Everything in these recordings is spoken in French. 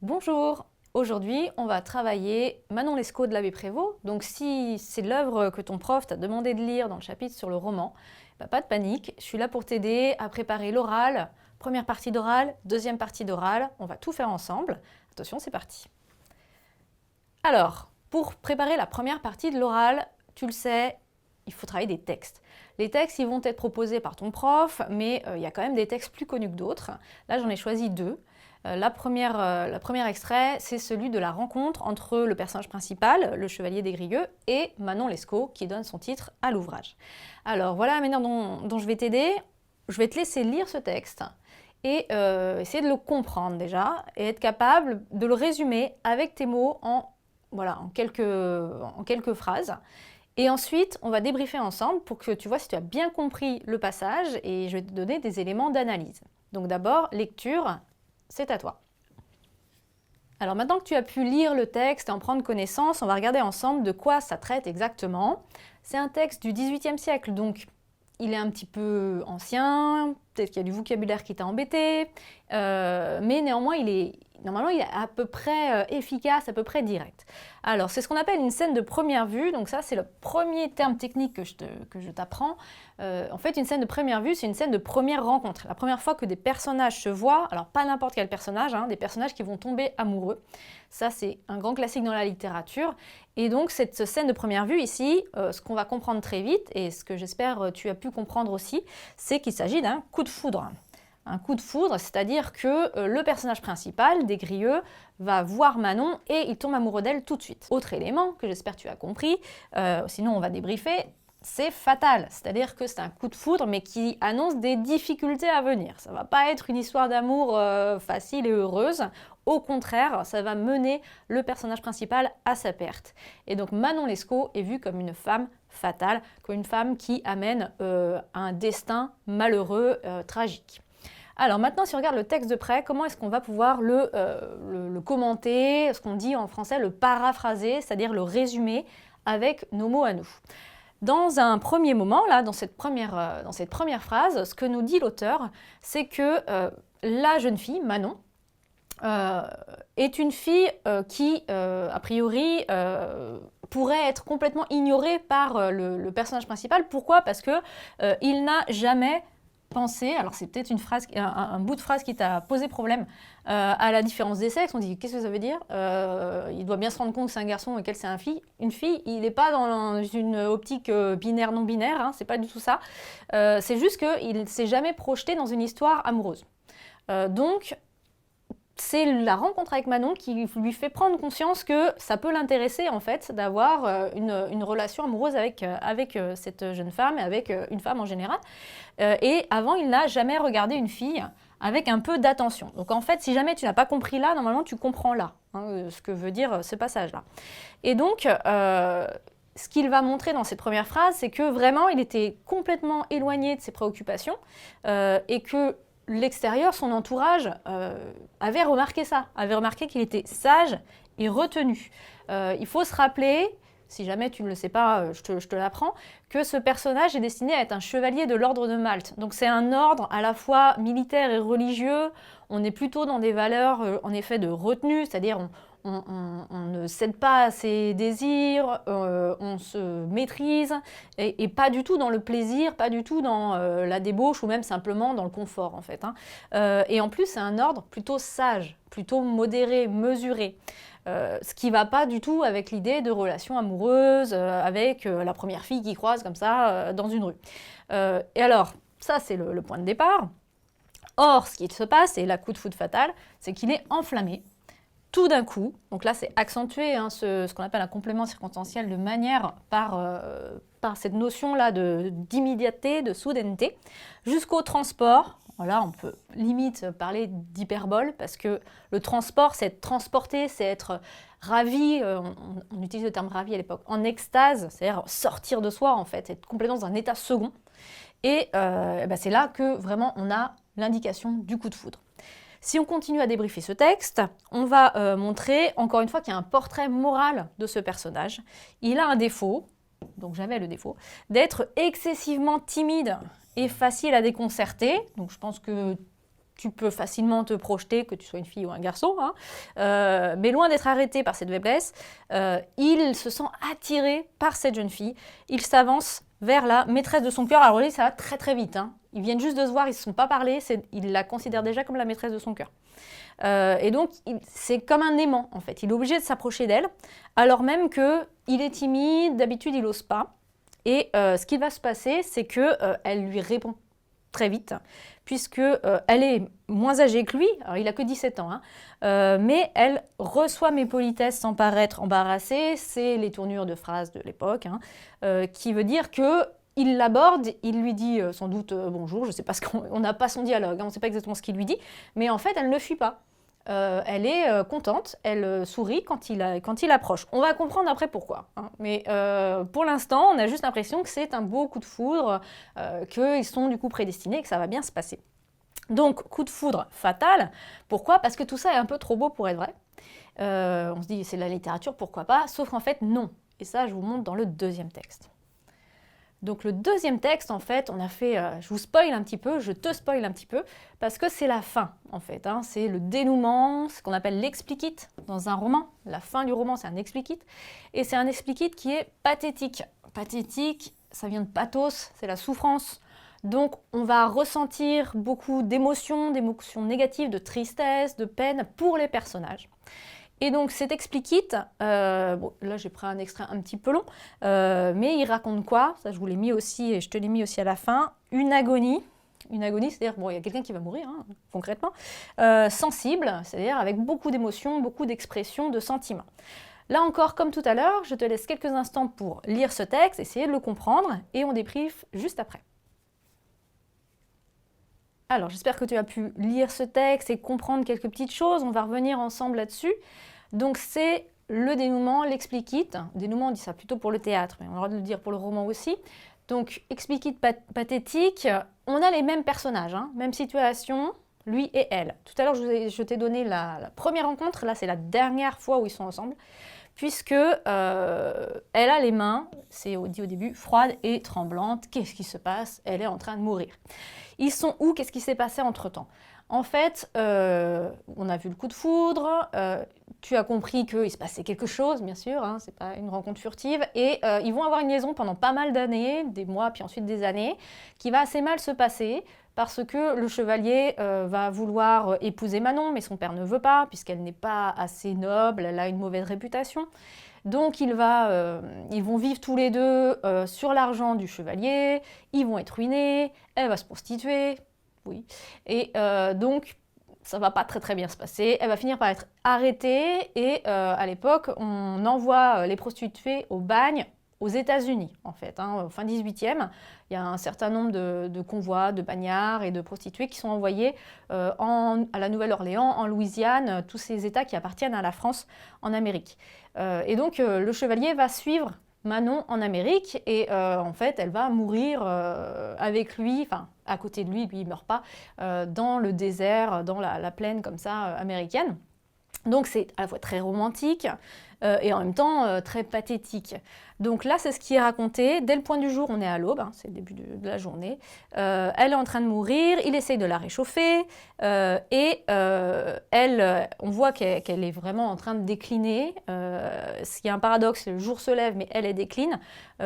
Bonjour, aujourd'hui on va travailler Manon Lescaut de l'abbé Prévost. Donc si c'est l'œuvre que ton prof t'a demandé de lire dans le chapitre sur le roman, pas de panique, je suis là pour t'aider à préparer l'oral, première partie d'oral, deuxième partie d'oral, on va tout faire ensemble. Attention, c'est parti. Alors, pour préparer la première partie de l'oral, tu le sais, il faut travailler des textes. Les textes, ils vont être proposés par ton prof, mais il y a quand même des textes plus connus que d'autres. Là, j'en ai choisi deux. Le premier extrait, c'est celui de la rencontre entre le personnage principal, le chevalier des Grieux, et Manon Lescaut, qui donne son titre à l'ouvrage. Alors, voilà la manière dont je vais t'aider. Je vais te laisser lire ce texte et essayer de le comprendre déjà, et être capable de le résumer avec tes mots en quelques phrases. Et ensuite, on va débriefer ensemble pour que tu vois si tu as bien compris le passage et je vais te donner des éléments d'analyse. Donc d'abord, lecture, c'est à toi. Alors maintenant que tu as pu lire le texte et en prendre connaissance, on va regarder ensemble de quoi ça traite exactement. C'est un texte du XVIIIe siècle, donc il est un petit peu ancien, peut-être qu'il y a du vocabulaire qui t'a embêté, mais néanmoins normalement il est à peu près efficace, à peu près direct. Alors c'est ce qu'on appelle une scène de première vue, donc ça c'est le premier terme technique que je t'apprends. En fait une scène de première vue c'est une scène de première rencontre, la première fois que des personnages se voient, alors pas n'importe quel personnage, hein, des personnages qui vont tomber amoureux. Ça c'est un grand classique dans la littérature. Et donc cette scène de première vue ici, ce qu'on va comprendre très vite, et ce que j'espère tu as pu comprendre aussi, c'est qu'il s'agit d'un coup de foudre. Un coup de foudre, c'est-à-dire que le personnage principal, des Grieux, va voir Manon et il tombe amoureux d'elle tout de suite. Autre élément que j'espère tu as compris, sinon on va débriefer, c'est fatal, c'est-à-dire que c'est un coup de foudre mais qui annonce des difficultés à venir. Ça va pas être une histoire d'amour facile et heureuse, au contraire, ça va mener le personnage principal à sa perte. Et donc Manon Lescaut est vue comme une femme fatale, comme une femme qui amène un destin malheureux, tragique. Alors maintenant, si on regarde le texte de près, comment est-ce qu'on va pouvoir le commenter, ce qu'on dit en français, le paraphraser, c'est-à-dire le résumer avec nos mots à nous. Dans un premier moment, là, dans cette première phrase, ce que nous dit l'auteur, c'est que la jeune fille, Manon, est une fille qui, a priori, pourrait être complètement ignorée par le personnage principal. Pourquoi ? Parce qu'il n'a jamais pensé, alors c'est peut-être un bout de phrase qui t'a posé problème, à la différence des sexes. On dit qu'est-ce que ça veut dire ? Il doit bien se rendre compte que c'est un garçon et qu'elle c'est un fille. Une fille, il n'est pas dans une optique binaire non binaire, hein, c'est pas du tout ça. C'est juste qu'il ne s'est jamais projeté dans une histoire amoureuse. Donc c'est la rencontre avec Manon qui lui fait prendre conscience que ça peut l'intéresser en fait d'avoir une relation amoureuse avec cette jeune femme et avec une femme en général. Et avant, il n'a jamais regardé une fille avec un peu d'attention. Donc en fait, si jamais tu n'as pas compris là, normalement tu comprends là, hein, ce que veut dire ce passage-là. Et donc, ce qu'il va montrer dans cette première phrase, c'est que vraiment, il était complètement éloigné de ses préoccupations et que l'extérieur, son entourage, avait remarqué ça, avait remarqué qu'il était sage et retenu. Il faut se rappeler, si jamais tu ne le sais pas, je te l'apprends, que ce personnage est destiné à être un chevalier de l'ordre de Malte. Donc c'est un ordre à la fois militaire et religieux. On est plutôt dans des valeurs, en effet, de retenue, c'est-à-dire on ne cède pas à ses désirs, on se maîtrise, et pas du tout dans le plaisir, pas du tout dans la débauche ou même simplement dans le confort en fait. Hein. Et en plus, c'est un ordre plutôt sage, plutôt modéré, mesuré. Ce qui ne va pas du tout avec l'idée de relations amoureuses, avec la première fille qui croise comme ça dans une rue. Et alors, ça c'est le point de départ. Or, ce qui se passe, et la coup de foudre fatale, c'est qu'il est enflammé. Tout d'un coup, donc là c'est accentué, hein, ce qu'on appelle un complément circonstanciel de manière par cette notion-là d'immédiateté, de soudaineté, jusqu'au transport. Voilà, on peut limite parler d'hyperbole parce que le transport, c'est être transporté, c'est être ravi, on utilise le terme ravi à l'époque, en extase, c'est-à-dire sortir de soi en fait, être complètement dans un état second. Et c'est là que vraiment on a l'indication du coup de foudre. Si on continue à débriefer ce texte, on va montrer encore une fois qu'il y a un portrait moral de ce personnage. Il a un défaut, donc j'avais le défaut, d'être excessivement timide et facile à déconcerter. Donc je pense que tu peux facilement te projeter, que tu sois une fille ou un garçon, hein, mais loin d'être arrêté par cette faiblesse, il se sent attiré par cette jeune fille. Il s'avance vers la maîtresse de son cœur. Alors lui, ça va très très vite. Hein. Ils viennent juste de se voir, ils ne se sont pas parlé, il la considère déjà comme la maîtresse de son cœur. Et donc, c'est comme un aimant, en fait. Il est obligé de s'approcher d'elle, alors même qu'il est timide, d'habitude, il n'ose pas. Et ce qui va se passer, c'est qu'elle lui répond très vite, puisque elle est moins âgée que lui, alors il n'a que 17 ans, hein, mais elle reçoit mes politesses sans paraître embarrassée, c'est les tournures de phrases de l'époque, hein, qui veut dire qu'il l'aborde, il lui dit sans doute bonjour, je ne sais pas on n'a pas son dialogue, hein, on ne sait pas exactement ce qu'il lui dit, mais en fait elle ne fuit pas. Elle est contente, elle sourit quand il approche. On va comprendre après pourquoi. Hein. Mais pour l'instant, on a juste l'impression que c'est un beau coup de foudre, qu'ils sont du coup prédestinés et que ça va bien se passer. Donc, coup de foudre fatal. Pourquoi? Parce que tout ça est un peu trop beau pour être vrai. On se dit, c'est de la littérature, pourquoi pas? Sauf qu'en fait, non. Et ça, je vous montre dans le deuxième texte. Donc le deuxième texte, en fait, on a fait, je vous spoil un petit peu, je te spoil un petit peu, parce que c'est la fin, en fait. Hein, c'est le dénouement, ce qu'on appelle l'explicit dans un roman. La fin du roman, c'est un explicit. Et c'est un explicit qui est pathétique. Pathétique, ça vient de pathos, c'est la souffrance. Donc on va ressentir beaucoup d'émotions négatives, de tristesse, de peine pour les personnages. Et donc cet explicit, bon, là j'ai pris un extrait un petit peu long, mais il raconte quoi? Ça je vous l'ai mis aussi, et je te l'ai mis aussi à la fin, une agonie. Une agonie, c'est-à-dire, bon, il y a quelqu'un qui va mourir, hein, concrètement, sensible, c'est-à-dire avec beaucoup d'émotions, beaucoup d'expressions, de sentiments. Là encore, comme tout à l'heure, je te laisse quelques instants pour lire ce texte, essayer de le comprendre, et on débriefe juste après. Alors, j'espère que tu as pu lire ce texte et comprendre quelques petites choses. On va revenir ensemble là-dessus. Donc, c'est le dénouement, l'explicit. Dénouement, on dit ça plutôt pour le théâtre, mais on a le droit de le dire pour le roman aussi. Donc, explicit pathétique. On a les mêmes personnages, hein, même situation, lui et elle. Tout à l'heure, je t'ai donné la première rencontre. Là, c'est la dernière fois où ils sont ensemble. Puisque elle a les mains, c'est dit au début, froides et tremblantes. Qu'est-ce qui se passe? Elle est en train de mourir. Ils sont où? Qu'est-ce qui s'est passé entre-temps? En fait, on a vu le coup de foudre, tu as compris qu'il se passait quelque chose, bien sûr, hein, c'est pas une rencontre furtive, et ils vont avoir une liaison pendant pas mal d'années, des mois, puis ensuite des années, qui va assez mal se passer, parce que le chevalier va vouloir épouser Manon, mais son père ne veut pas, puisqu'elle n'est pas assez noble, elle a une mauvaise réputation. Donc ils vont vivre tous les deux sur l'argent du chevalier, ils vont être ruinés, elle va se prostituer, oui. Et donc ça va pas très très bien se passer, elle va finir par être arrêtée et à l'époque on envoie les prostituées au bagne aux États-Unis en fait, hein, fin 18e. Il y a un certain nombre de convois, de bagnards et de prostituées qui sont envoyés à la Nouvelle-Orléans, en Louisiane, tous ces États qui appartiennent à la France en Amérique. Et donc le chevalier va suivre Manon en Amérique et en fait elle va mourir avec lui, enfin à côté de lui, lui il meurt pas, dans le désert, dans la plaine comme ça américaine. Donc c'est à la fois très romantique et en même temps très pathétique. Donc là, c'est ce qui est raconté. Dès le point du jour, on est à l'aube, hein, c'est le début de la journée. Elle est en train de mourir, il essaye de la réchauffer et on voit qu'elle est vraiment en train de décliner. Ce qui est un paradoxe, le jour se lève, mais elle décline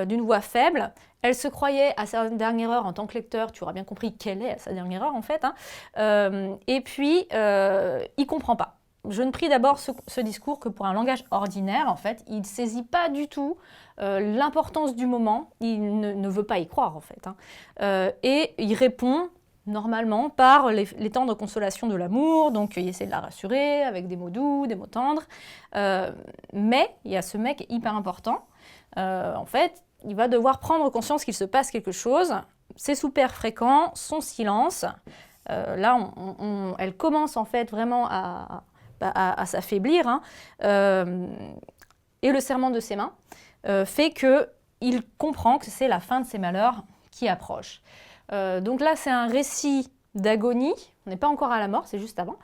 d'une voix faible. Elle se croyait à sa dernière heure en tant que lecteur, tu auras bien compris quelle est sa dernière heure en fait. Hein. Et puis, il ne comprend pas. Je ne prie d'abord ce discours que pour un langage ordinaire, en fait, il ne saisit pas du tout l'importance du moment, il ne veut pas y croire, en fait. Hein. Et il répond normalement par les tendres consolations de l'amour, donc il essaie de la rassurer avec des mots doux, des mots tendres. Mais il y a ce mec hyper important, en fait, il va devoir prendre conscience qu'il se passe quelque chose, c'est super fréquent, son silence. Là, elle commence en fait vraiment à s'affaiblir, hein, et le serrement de ses mains fait qu'il comprend que c'est la fin de ses malheurs qui approche. Donc là, c'est un récit d'agonie, on n'est pas encore à la mort, c'est juste avant.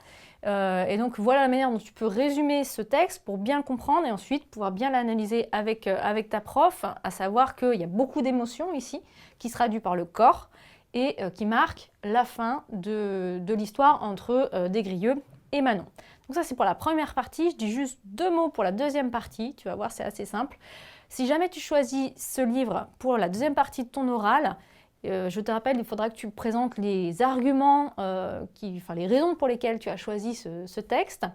Et donc voilà la manière dont tu peux résumer ce texte pour bien le comprendre et ensuite pouvoir bien l'analyser avec ta prof, à savoir qu'il y a beaucoup d'émotions ici qui se traduisent par le corps et qui marque la fin de l'histoire entre Des-Grieux et Manon. Donc ça, c'est pour la première partie. Je dis juste 2 mots pour la deuxième partie. Tu vas voir, c'est assez simple. Si jamais tu choisis ce livre pour la deuxième partie de ton oral, je te rappelle, il faudra que tu présentes les arguments, les raisons pour lesquelles tu as choisi ce texte.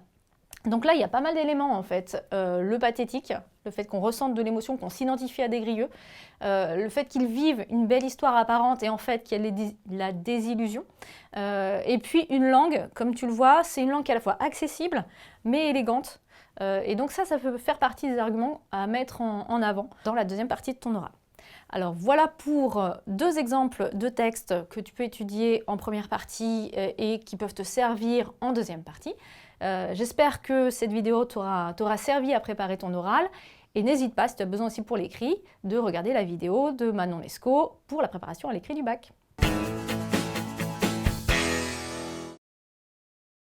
Donc là, il y a pas mal d'éléments en fait. Le pathétique, le fait qu'on ressente de l'émotion, qu'on s'identifie à Des-Grieux, le fait qu'ils vivent une belle histoire apparente et en fait qu'il y a la désillusion. Et puis une langue, comme tu le vois, c'est une langue qui est à la fois accessible mais élégante. Et donc ça peut faire partie des arguments à mettre en avant dans la deuxième partie de ton oral. Alors voilà pour 2 exemples de textes que tu peux étudier en première partie et qui peuvent te servir en deuxième partie. J'espère que cette vidéo t'aura servi à préparer ton oral et n'hésite pas, si tu as besoin aussi pour l'écrit, de regarder la vidéo de Manon Lescaut pour la préparation à l'écrit du bac.